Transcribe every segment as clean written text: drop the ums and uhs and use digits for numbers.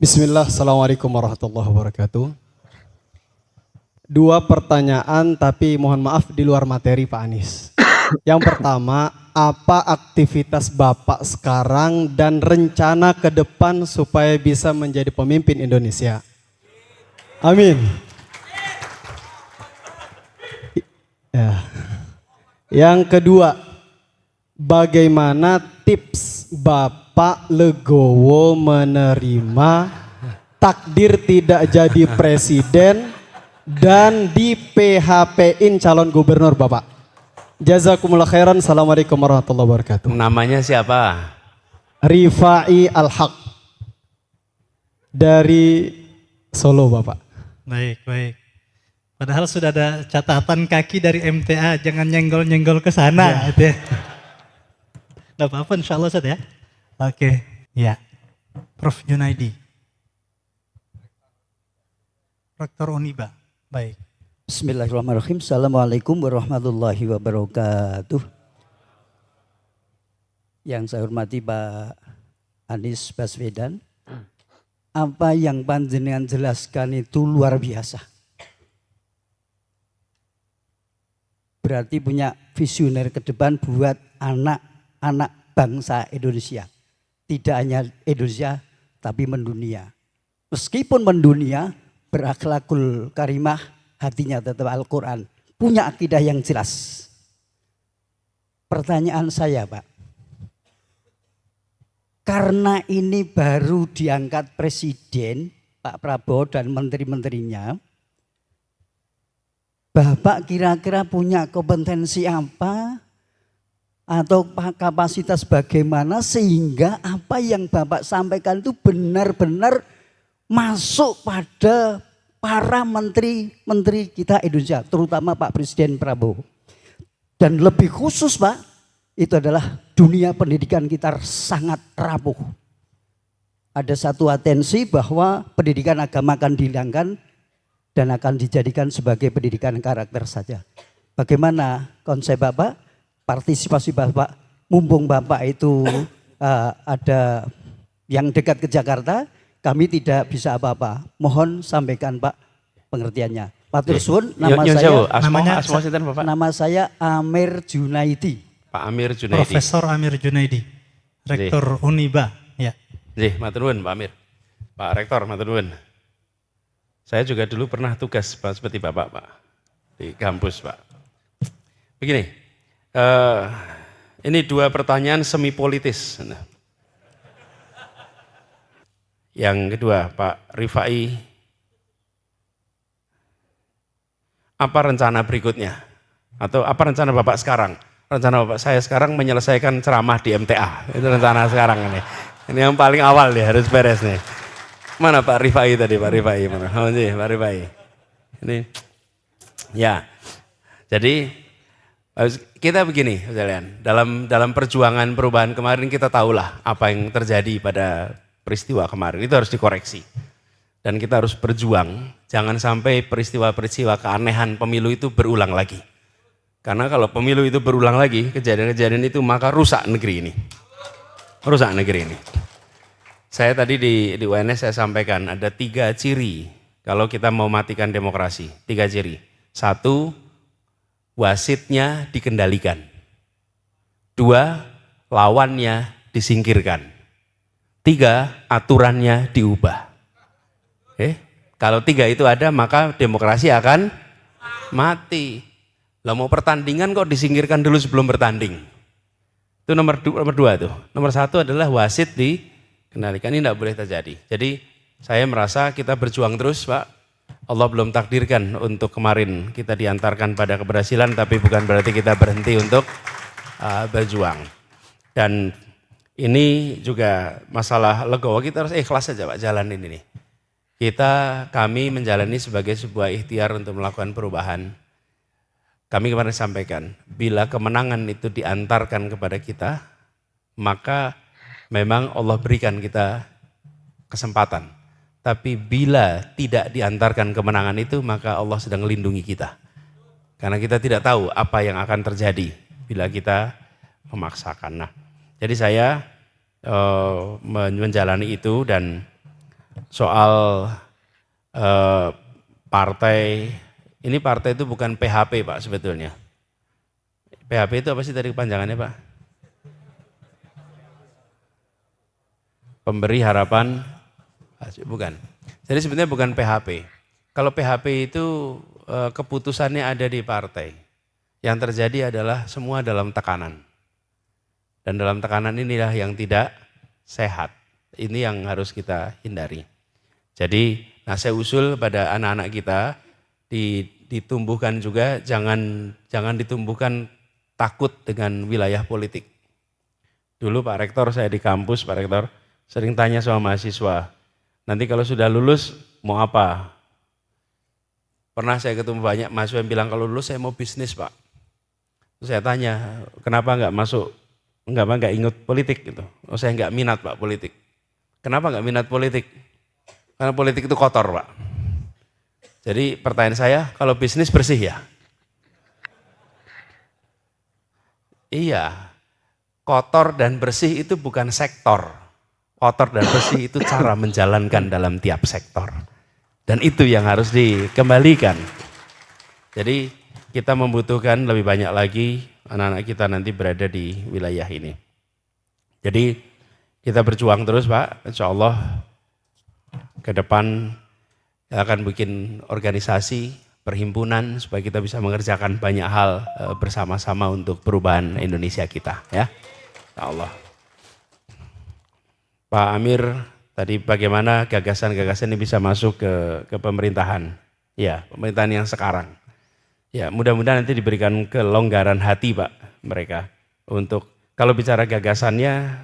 Bismillah, Assalamualaikum warahmatullahi wabarakatuh. Dua pertanyaan tapi mohon maaf di luar materi Pak Anies. Yang pertama, apa aktivitas Bapak sekarang dan rencana ke depan supaya bisa menjadi pemimpin Indonesia? Amin. Ya. Yang kedua, bagaimana tips Bapak legowo menerima takdir tidak jadi presiden dan di PHP-in calon gubernur Bapak? Jazakumullah khairan. Assalamualaikum warahmatullahi wabarakatuh. Namanya siapa? Rifai Al-Haq dari Solo Bapak. Baik, baik. Padahal sudah ada catatan kaki dari MTA, jangan nyenggol-nyenggol ke sana. Ya. Gitu ya. Nggak apa-apa insya Allah Ustaz ya. Oke, ya. Prof. Junaidi. Rektor Uniba. Baik. Bismillahirrahmanirrahim. Assalamualaikum warahmatullahi wabarakatuh. Yang saya hormati Pak Anies Baswedan. Apa yang panjenengan jelaskan itu luar biasa. Berarti punya visioner ke depan buat anak-anak bangsa Indonesia. Tidak hanya Indonesia tapi mendunia. Meskipun mendunia, berakhlakul karimah, hatinya tetap Al-Quran. Punya akidah yang jelas. Pertanyaan saya Pak. Karena ini baru diangkat Presiden, Pak Prabowo dan menteri-menterinya. Bapak kira-kira punya kompetensi apa? Atau kapasitas bagaimana sehingga apa yang Bapak sampaikan itu benar-benar masuk pada para menteri-menteri kita Indonesia, terutama Pak Presiden Prabowo. Dan lebih khusus Pak, itu adalah dunia pendidikan kita sangat rapuh. Ada satu atensi bahwa pendidikan agama akan dihilangkan dan akan dijadikan sebagai pendidikan karakter saja. Bagaimana konsep Bapak? Partisipasi Bapak, mumpung Bapak itu ada yang dekat ke Jakarta, kami tidak bisa apa-apa. Mohon sampaikan Pak pengertiannya. Matur suwun, nama saya Amir Junaidi. Pak Amir Junaidi. Profesor Amir Junaidi, Rektor Uniba. Ya. Matur nuwun Pak Amir. Pak Rektor, matur nuwun. Saya juga dulu pernah tugas seperti Bapak Pak di kampus Pak. Begini. Ini dua pertanyaan semi politis. Yang kedua, Pak Rifai, apa rencana berikutnya? Atau apa rencana Bapak sekarang? Rencana Bapak saya sekarang menyelesaikan ceramah di MTA. Itu rencana sekarang ini. Ini yang paling awal nih, harus beres nih. Mana Pak Rifai tadi, Pak Rifai? Mana? Oh, sih, Pak Rifai. Ini, ya. Jadi kita begini, sekalian. Dalam perjuangan perubahan kemarin kita tahulah apa yang terjadi pada peristiwa kemarin. Itu harus dikoreksi. Dan kita harus berjuang, jangan sampai peristiwa-peristiwa keanehan pemilu itu berulang lagi. Karena kalau pemilu itu berulang lagi, kejadian-kejadian itu maka rusak negeri ini. Rusak negeri ini. Saya tadi di UNS saya sampaikan ada 3 ciri kalau kita mau matikan demokrasi. 3 ciri. 1, wasitnya dikendalikan. 2, lawannya disingkirkan. 3, aturannya diubah. Kalau 3 itu ada maka demokrasi akan mati. Lah mau pertandingan kok disingkirkan dulu sebelum bertanding. Itu nomor 2 tuh. Nomor 1 adalah wasit dikendalikan. Ini tidak boleh terjadi. Jadi saya merasa kita berjuang terus Pak. Allah belum takdirkan untuk kemarin kita diantarkan pada keberhasilan, tapi bukan berarti kita berhenti untuk berjuang. Dan ini juga masalah legowo, kita harus ikhlas saja Pak jalan ini nih. Kami menjalani sebagai sebuah ikhtiar untuk melakukan perubahan. Kami kemarin sampaikan, bila kemenangan itu diantarkan kepada kita, maka memang Allah berikan kita kesempatan. Tapi bila tidak diantarkan kemenangan itu, maka Allah sedang melindungi kita. Karena kita tidak tahu apa yang akan terjadi bila kita memaksakan. Nah, jadi saya menjalani itu dan soal partai, ini partai itu bukan PHP Pak sebetulnya. PHP itu apa sih tadi kepanjangannya Pak? Pemberi harapan, bukan. Jadi sebenarnya bukan PHP. Kalau PHP itu keputusannya ada di partai. Yang terjadi adalah semua dalam tekanan. Dan dalam tekanan inilah yang tidak sehat. Ini yang harus kita hindari. Jadi, saya usul pada anak-anak kita ditumbuhkan juga, jangan ditumbuhkan takut dengan wilayah politik. Dulu Pak Rektor, saya di kampus, Pak Rektor, sering tanya sama mahasiswa, nanti kalau sudah lulus mau apa? Pernah saya ketemu banyak mahasiswa yang bilang, kalau lulus saya mau bisnis Pak. Terus saya tanya, kenapa nggak ingat politik gitu? Oh saya nggak minat Pak politik. Kenapa nggak minat politik? Karena politik itu kotor Pak. Jadi pertanyaan saya, kalau bisnis bersih ya? Iya, kotor dan bersih itu bukan sektor. Kotor dan bersih itu cara menjalankan dalam tiap sektor. Dan itu yang harus dikembalikan. Jadi kita membutuhkan lebih banyak lagi anak-anak kita nanti berada di wilayah ini. Jadi kita berjuang terus Pak, insya Allah ke depan akan bikin organisasi, perhimpunan supaya kita bisa mengerjakan banyak hal bersama-sama untuk perubahan Indonesia kita ya. Insya Allah. Pak Amir, tadi bagaimana gagasan-gagasan ini bisa masuk ke pemerintahan? Ya, pemerintahan yang sekarang. Ya, mudah-mudahan nanti diberikan kelonggaran hati Pak mereka untuk kalau bicara gagasannya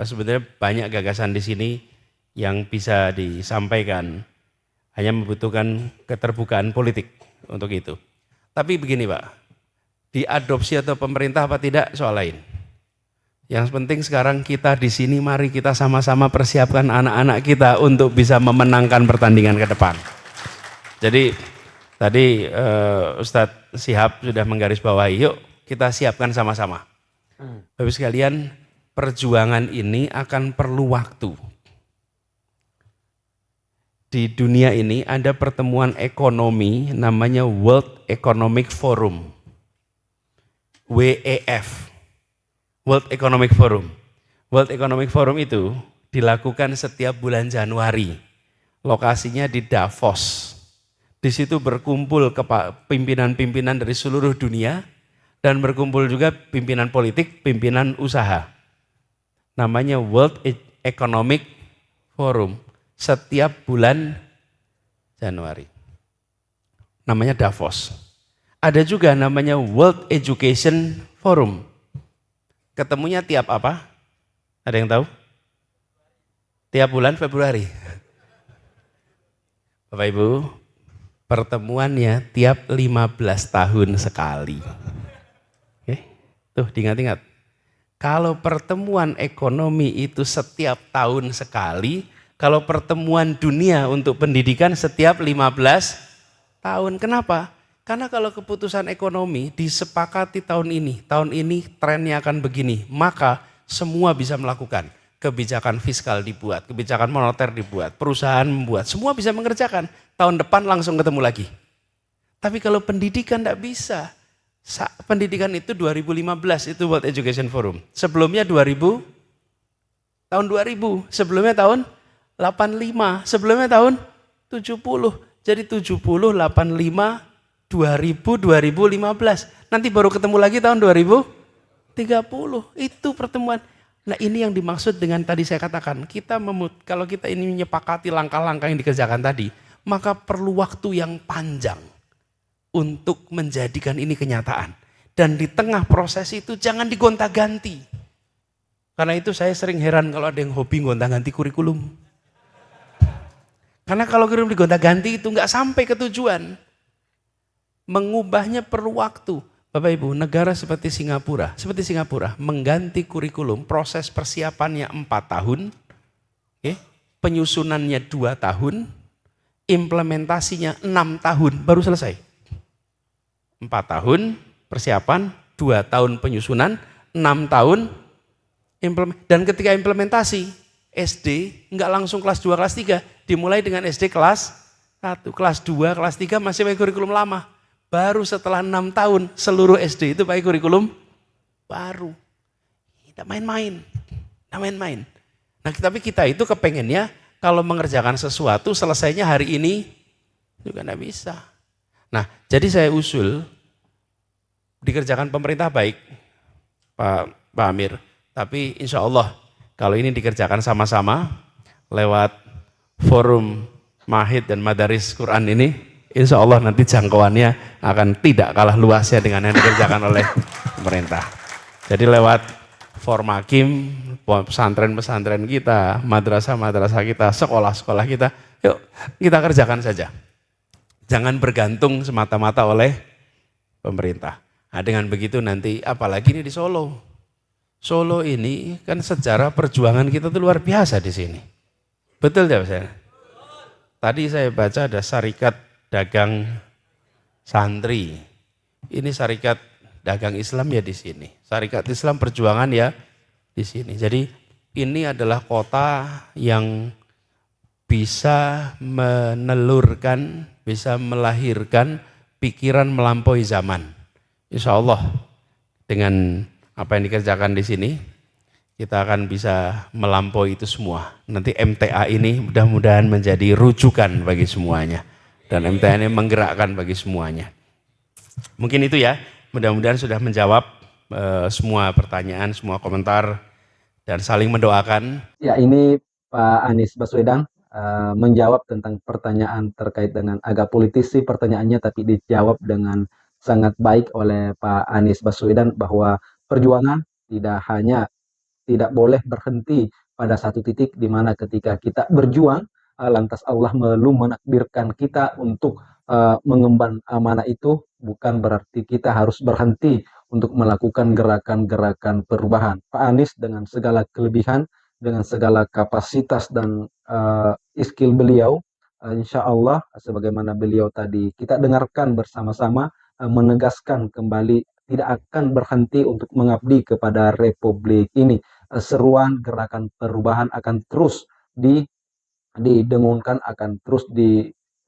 sebenarnya banyak gagasan di sini yang bisa disampaikan, hanya membutuhkan keterbukaan politik untuk itu. Tapi begini Pak, diadopsi atau pemerintah apa tidak soal lain. Yang penting sekarang kita di sini mari kita sama-sama persiapkan anak-anak kita untuk bisa memenangkan pertandingan ke depan. Jadi tadi Ustadz Syihab sudah menggarisbawahi, yuk kita siapkan sama-sama. Bapak sekalian, perjuangan ini akan perlu waktu. Di dunia ini ada pertemuan ekonomi namanya World Economic Forum. WEF. World Economic Forum. World Economic Forum itu dilakukan setiap bulan Januari. Lokasinya di Davos. Di situ berkumpul pimpinan-pimpinan dari seluruh dunia dan berkumpul juga pimpinan politik, pimpinan usaha. Namanya World Economic Forum. Setiap bulan Januari. Namanya Davos. Ada juga namanya World Education Forum. Ketemunya tiap apa? Ada yang tahu? Tiap bulan Februari. Bapak Ibu, pertemuannya tiap 15 tahun sekali. Oke, tuh diingat-ingat. Kalau pertemuan ekonomi itu setiap tahun sekali, kalau pertemuan dunia untuk pendidikan setiap 15 tahun. Kenapa? Karena kalau keputusan ekonomi disepakati tahun ini trennya akan begini, maka semua bisa melakukan. Kebijakan fiskal dibuat, kebijakan moneter dibuat, perusahaan membuat, semua bisa mengerjakan. Tahun depan langsung ketemu lagi. Tapi kalau pendidikan tidak bisa. Pendidikan itu 2015 itu World Education Forum. Sebelumnya tahun 2000, sebelumnya tahun 85, sebelumnya tahun 70. Jadi 70, 85, 2000, 2015. Nanti baru ketemu lagi tahun 2030. Itu pertemuan. Nah ini yang dimaksud dengan tadi saya katakan, kalau kita ini menyepakati langkah-langkah yang dikerjakan tadi, maka perlu waktu yang panjang untuk menjadikan ini kenyataan. Dan di tengah proses itu jangan digonta-ganti. Karena itu saya sering heran kalau ada yang hobi gonta-ganti kurikulum. Karena kalau kurikulum digonta-ganti itu nggak sampai ke tujuan. Mengubahnya perlu waktu. Bapak Ibu, negara seperti Singapura mengganti kurikulum, proses persiapannya 4 tahun, penyusunannya 2 tahun, implementasinya 6 tahun, baru selesai. 4 tahun persiapan, 2 tahun penyusunan, 6 tahun dan ketika implementasi SD nggak langsung kelas 2, kelas 3, dimulai dengan SD kelas 1, kelas 2, kelas 3 masih pakai kurikulum lama. Baru setelah 6 tahun seluruh SD itu pakai kurikulum baru. Tidak main-main, tidak main-main. Nah, tapi kita itu kepengennya kalau mengerjakan sesuatu selesainya hari ini juga tidak bisa. Nah, jadi saya usul dikerjakan pemerintah baik, Pak Amir. Tapi insya Allah kalau ini dikerjakan sama-sama lewat forum Mahid dan Madaris Quran ini, insya Allah nanti jangkauannya akan tidak kalah luasnya dengan yang dikerjakan oleh pemerintah. Jadi lewat Formakim, pesantren-pesantren kita, madrasah-madrasah kita, sekolah-sekolah kita, yuk kita kerjakan saja. Jangan bergantung semata-mata oleh pemerintah. Nah, dengan begitu nanti, apalagi ini di Solo. Solo ini kan sejarah perjuangan kita itu luar biasa di sini. Betul tidak saya? Tadi saya baca ada Syarikat Dagang Santri. Ini Syarikat Dagang Islam ya di sini. Syarikat Islam Perjuangan ya di sini. Jadi ini adalah kota yang bisa menelurkan, bisa melahirkan pikiran melampaui zaman. Insya Allah dengan apa yang dikerjakan di sini, kita akan bisa melampaui itu semua. Nanti MTA ini mudah-mudahan menjadi rujukan bagi semuanya. Dan MTA ini menggerakkan bagi semuanya. Mungkin itu ya, mudah-mudahan sudah menjawab semua pertanyaan, semua komentar, dan saling mendoakan. Ya, ini Pak Anies Baswedan menjawab tentang pertanyaan terkait dengan agak politis sih pertanyaannya, tapi dijawab dengan sangat baik oleh Pak Anies Baswedan bahwa perjuangan tidak boleh berhenti pada satu titik di mana ketika kita berjuang, lantas Allah menakdirkan kita untuk mengemban amanah itu, bukan berarti kita harus berhenti untuk melakukan gerakan-gerakan perubahan. Pak Anies dengan segala kelebihan, dengan segala kapasitas dan skill beliau, insya Allah sebagaimana beliau tadi kita dengarkan bersama-sama, menegaskan kembali tidak akan berhenti untuk mengabdi kepada Republik ini. Seruan gerakan perubahan akan terus didengungkan, akan terus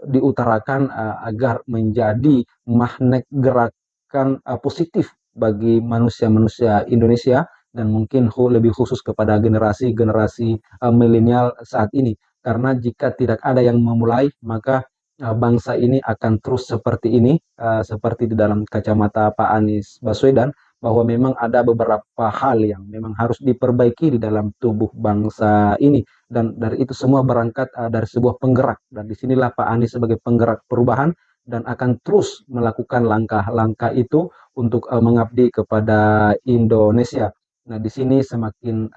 diutarakan agar menjadi magnet gerakan positif bagi manusia-manusia Indonesia dan mungkin lebih khusus kepada generasi-generasi milenial saat ini. Karena jika tidak ada yang memulai, maka bangsa ini akan terus seperti ini, seperti di dalam kacamata Pak Anies Baswedan, bahwa memang ada beberapa hal yang memang harus diperbaiki di dalam tubuh bangsa ini, dan dari itu semua berangkat dari sebuah penggerak, dan disinilah Pak Anies sebagai penggerak perubahan dan akan terus melakukan langkah-langkah itu untuk mengabdi kepada Indonesia. Nah, di sini semakin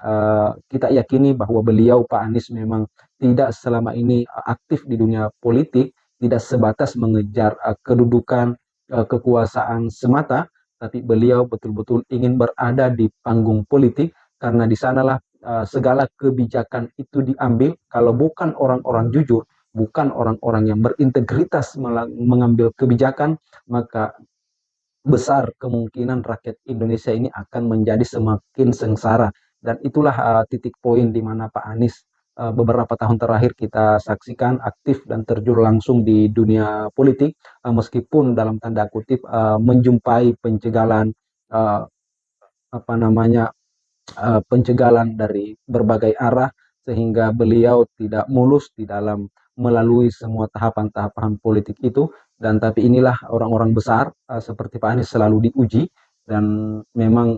kita yakini bahwa beliau Pak Anies memang tidak selama ini aktif di dunia politik, tidak sebatas mengejar kedudukan, kekuasaan semata, tapi beliau betul-betul ingin berada di panggung politik, karena di sanalah segala kebijakan itu diambil. Kalau bukan orang-orang jujur, bukan orang-orang yang berintegritas mengambil kebijakan, maka besar kemungkinan rakyat Indonesia ini akan menjadi semakin sengsara. Dan itulah titik poin di mana Pak Anies beberapa tahun terakhir kita saksikan aktif dan terjun langsung di dunia politik, meskipun dalam tanda kutip menjumpai pencegalan pencegalan dari berbagai arah, sehingga beliau tidak mulus di dalam melalui semua tahapan-tahapan politik itu. Dan tapi inilah orang-orang besar seperti Pak Anies selalu diuji, dan memang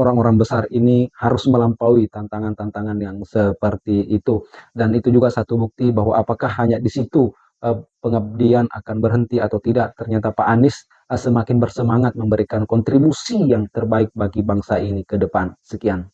orang-orang besar ini harus melampaui tantangan-tantangan yang seperti itu. Dan itu juga satu bukti bahwa apakah hanya di situ pengabdian akan berhenti atau tidak. Ternyata Pak Anies semakin bersemangat memberikan kontribusi yang terbaik bagi bangsa ini ke depan. Sekian.